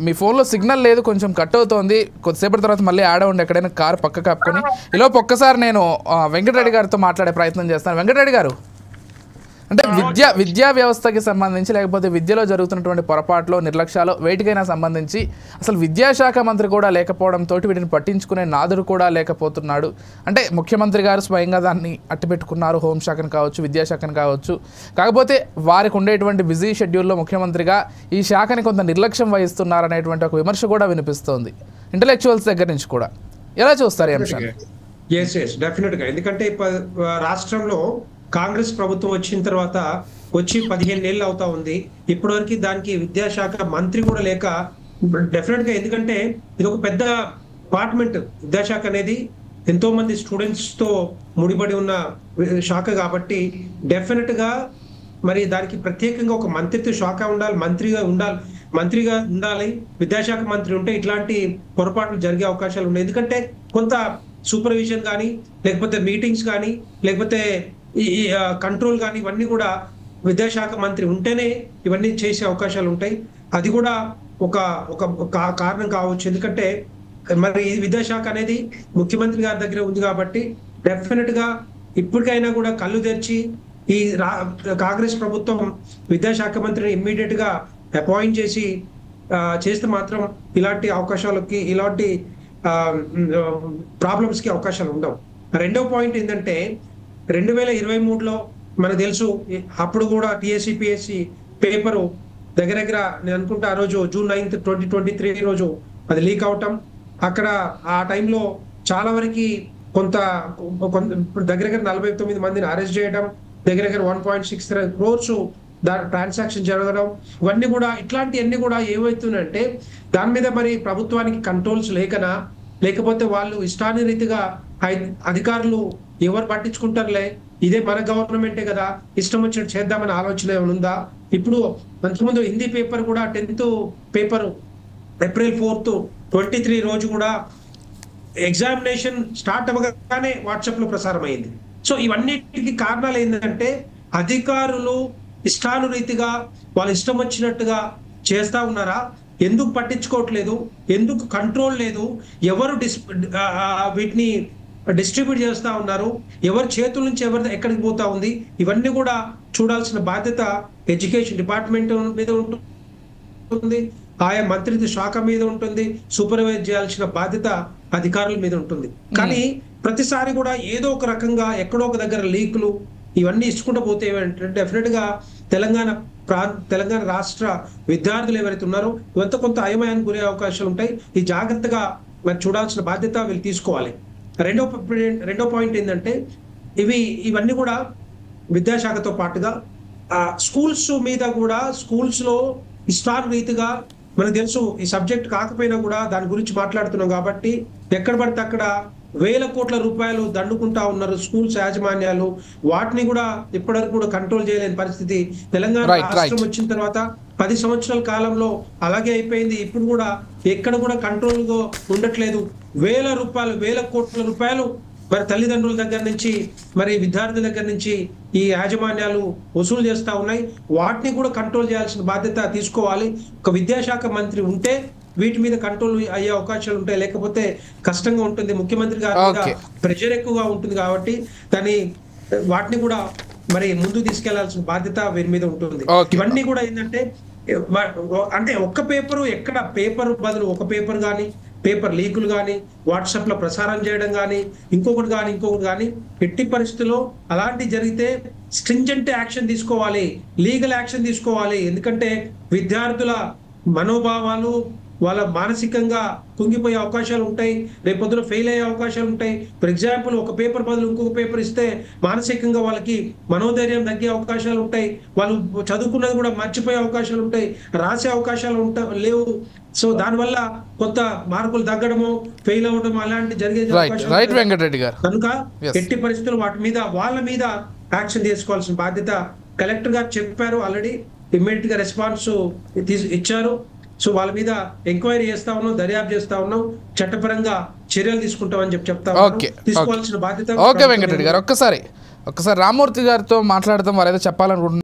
మీ ఫోన్లో సిగ్నల్ లేదు, కొంచెం కట్ అవుతోంది. కొద్దిసేపటి తర్వాత మళ్ళీ యాడ్ అవ్వండి, ఎక్కడైనా కారు పక్క కప్పుకొని. ఈలోపు ఒక్కసారి నేను వెంకటరెడ్డి గారితో మాట్లాడే ప్రయత్నం చేస్తాను. వెంకటరెడ్డి గారు, అంటే విద్యా వ్యవస్థకి సంబంధించి, లేకపోతే విద్యలో జరుగుతున్నటువంటి పొరపాట్లు, నిర్లక్ష్యాలు, వేటికైనా సంబంధించి అసలు విద్యాశాఖ మంత్రి కూడా లేకపోవడంతో వీటిని పట్టించుకునే నాదుడు కూడా లేకపోతున్నాడు. అంటే ముఖ్యమంత్రి గారు స్వయంగా దాన్ని అట్టిపెట్టుకున్నారు, హోంశాఖను కావచ్చు, విద్యాశాఖను కావచ్చు. కాకపోతే వారికి ఉండేటువంటి బిజీ షెడ్యూల్లో ముఖ్యమంత్రిగా ఈ శాఖని కొంత నిర్లక్ష్యం వహిస్తున్నారు అనేటువంటి ఒక విమర్శ కూడా వినిపిస్తోంది ఇంటలెక్చువల్స్ దగ్గర నుంచి కూడా. ఎలా చూస్తారు ఈ అంశాన్ని? డెఫినెట్గా. ఎందుకంటే రాష్ట్రంలో కాంగ్రెస్ ప్రభుత్వం వచ్చిన తర్వాత వచ్చి 15 ఏళ్ళు అవుతా ఉంది. ఇప్పటివరకు దానికి విద్యాశాఖ మంత్రి కూడా లేక, డెఫినెట్ గా ఎందుకంటే ఇది ఒక పెద్ద డిపార్ట్మెంట్. విద్యాశాఖ అనేది ఎంతో మంది స్టూడెంట్స్ తో ముడిపడి ఉన్న శాఖ కాబట్టి డెఫినెట్ గా మరి దానికి ప్రత్యేకంగా ఒక మంత్రిత్వ శాఖ ఉండాలి, మంత్రిగా ఉండాలి. విద్యాశాఖ మంత్రి ఉంటే ఇట్లాంటి పొరపాట్లు జరిగే అవకాశాలు ఉన్నాయి. ఎందుకంటే కొంత సూపర్విజన్ కానీ, లేకపోతే మీటింగ్స్ కానీ, లేకపోతే ఈ కంట్రోల్ కానీ, ఇవన్నీ కూడా విద్యాశాఖ మంత్రి ఉంటేనే ఇవన్నీ చేసే అవకాశాలు ఉంటాయి. అది కూడా ఒక కారణం కావచ్చు. ఎందుకంటే మరి విద్యాశాఖ అనేది ముఖ్యమంత్రి గారి దగ్గర ఉంది కాబట్టి డెఫినెట్ గా ఇప్పటికైనా కూడా కళ్ళు తెరిచి ఈ కాంగ్రెస్ ప్రభుత్వం విద్యాశాఖ మంత్రిని ఇమ్మీడియట్ గా అపాయింట్ చేస్తే మాత్రం ఇలాంటి అవకాశాలకి, ఇలాంటి ప్రాబ్లమ్స్ కి అవకాశాలు ఉండవు. రెండో పాయింట్ ఏంటంటే 2023లో మనకు తెలుసు, అప్పుడు కూడా TSC-PSC పేపరు దగ్గర నేను అనుకుంటా ఆ రోజు June 9, 2023 రోజు అది లీక్ అవటం. అక్కడ ఆ టైంలో చాలా వరకు కొంత దగ్గర 49 మందిని అరెస్ట్ చేయడం, దగ్గర 1.63 crores ట్రాన్సాక్షన్ జరగడం, ఇవన్నీ కూడా ఇట్లాంటివన్నీ కూడా ఏమవుతుందంటే దాని మీద మరి ప్రభుత్వానికి కంట్రోల్స్ లేకపోతే వాళ్ళు ఇష్టానురీతిగా అధికారులు ఎవరు పట్టించుకుంటారులే, ఇదే మన గవర్నమెంటే కదా, ఇష్టం వచ్చినట్టు చేద్దామని ఆలోచన ఏమైనా ఉందా? ఇప్పుడు అంతకుముందు హిందీ పేపర్ కూడా 10th పేపర్ April 4, 2023 రోజు కూడా ఎగ్జామినేషన్ స్టార్ట్ అవ్వగానే వాట్సాప్ లో ప్రసారం అయింది. సో ఇవన్నిటికి కారణాలు ఏంటంటే అధికారులు ఇష్టానురీతిగా వాళ్ళు ఇష్టం వచ్చినట్టుగా చేస్తా ఉన్నారా, ఎందుకు పట్టించుకోవట్లేదు, ఎందుకు కంట్రోల్ లేదు, ఎవరు వీటిని డిస్ట్రిబ్యూట్ చేస్తా ఉన్నారు, ఎవరి చేతుల నుంచి ఎక్కడికి పోతా ఉంది, ఇవన్నీ కూడా చూడాల్సిన బాధ్యత ఎడ్యుకేషన్ డిపార్ట్మెంట్ మీద ఉంటుంది, ఆయా మంత్రిత్వ శాఖ మీద ఉంటుంది, సూపర్వైజ్ చేయాల్సిన బాధ్యత అధికారుల మీద ఉంటుంది. కానీ ప్రతిసారి కూడా ఏదో ఒక రకంగా ఎక్కడో ఒక దగ్గర లీకులు ఇవన్నీ ఇచ్చుకుంటూ పోతే ఏమంటే డెఫినెట్ గా తెలంగాణ రాష్ట్ర విద్యార్థులు ఎవరైతే ఉన్నారో ఇవంతా కొంత అయమయానికి గురే అవకాశాలు ఉంటాయి. ఈ జాగ్రత్తగా మరి చూడాల్సిన బాధ్యత వీళ్ళు తీసుకోవాలి. రెండో పాయింట్ ఏంటంటే ఇవన్నీ కూడా విద్యాశాఖతో పాటుగా స్కూల్స్ మీద కూడా, స్కూల్స్ లో ఇష్టానురీతిగా మనకు తెలుసు ఈ సబ్జెక్ట్ కాకపోయినా కూడా దాని గురించి మాట్లాడుతున్నాం కాబట్టి ఎక్కడ పడితే అక్కడ వేల కోట్ల రూపాయలు దండుకుంటా ఉన్నారు స్కూల్స్ యాజమాన్యాలు. వాటిని కూడా ఇప్పటివరకు కూడా కంట్రోల్ చేయలేని పరిస్థితి. తెలంగాణ రాష్ట్రం వచ్చిన తర్వాత 10 సంవత్సరాల కాలంలో అలాగే అయిపోయింది. ఇప్పుడు కూడా ఎక్కడ కూడా కంట్రోల్ గా ఉండట్లేదు. వేల కోట్ల రూపాయలు మరి తల్లిదండ్రుల దగ్గర నుంచి, మరి విద్యార్థుల దగ్గర నుంచి ఈ యాజమాన్యాలు వసూలు చేస్తా ఉన్నాయి. వాటిని కూడా కంట్రోల్ చేయాల్సిన బాధ్యత తీసుకోవాలి. ఒక విద్యాశాఖ మంత్రి ఉంటే వీటి మీద కంట్రోల్ అయ్యే అవకాశాలు ఉంటాయి, లేకపోతే కష్టంగా ఉంటుంది. ముఖ్యమంత్రి గారి మీద ప్రెషర్ ఎక్కువగా ఉంటుంది కాబట్టి వాటిని కూడా మరి ముందుకు తీసుకెళ్లాల్సిన బాధ్యత వీరి మీద ఉంటుంది. ఇవన్నీ కూడా ఏంటంటే అంటే ఒక్క పేపరు, ఎక్కడ పేపర్ బదులు ఒక పేపర్ కానీ, పేపర్ లీకులు కానీ, వాట్సాప్ లో ప్రసారం చేయడం కానీ, ఇంకొకటి కానీ ఎట్టి పరిస్థితుల్లో అలాంటి జరిగితే స్ట్రింజెంట్ యాక్షన్ తీసుకోవాలి, లీగల్ యాక్షన్ తీసుకోవాలి. ఎందుకంటే విద్యార్థుల మనోభావాలు, వాళ్ళ మానసికంగా కుంగిపోయే అవకాశాలు ఉంటాయి, రేపొద్దున ఫెయిల్ అయ్యే అవకాశాలు ఉంటాయి. ఫర్ ఎగ్జాంపుల్ ఒక పేపర్ బదులు ఇంకొక పేపర్ ఇస్తే మానసికంగా వాళ్ళకి మనోధైర్యం తగ్గే అవకాశాలు ఉంటాయి, వాళ్ళు చదువుకున్నది కూడా మర్చిపోయే అవకాశాలు ఉంటాయి, రాసే అవకాశాలు లేవు. సో దానివల్ల కొంత మార్కులు తగ్గడము, ఫెయిల్ అవ్వడం అలాంటి జరిగే అవకాశాలు కనుక ఎట్టి పరిస్థితులు వాళ్ళ మీద యాక్షన్ తీసుకోవాల్సిన బాధ్యత కలెక్టర్ గారు చెప్పారు. ఆల్రెడీ ఇమ్మీడియట్ గా రెస్పాన్స్ ఇచ్చారు. సో వాళ్ళ మీద ఎంక్వైరీ చేస్తా ఉన్నాం, దర్యాప్తు చేస్తా ఉన్నాం, చట్టపరంగా చర్యలు తీసుకుంటామని చెప్తా తీసుకోవాల్సిన బాధ్యత. ఓకే వెంకటరెడ్డి గారు, ఒక్కసారి రామ్మూర్తి గారితో మాట్లాడతాం, వారు ఏదో చెప్పాలనుకుంటున్నారు.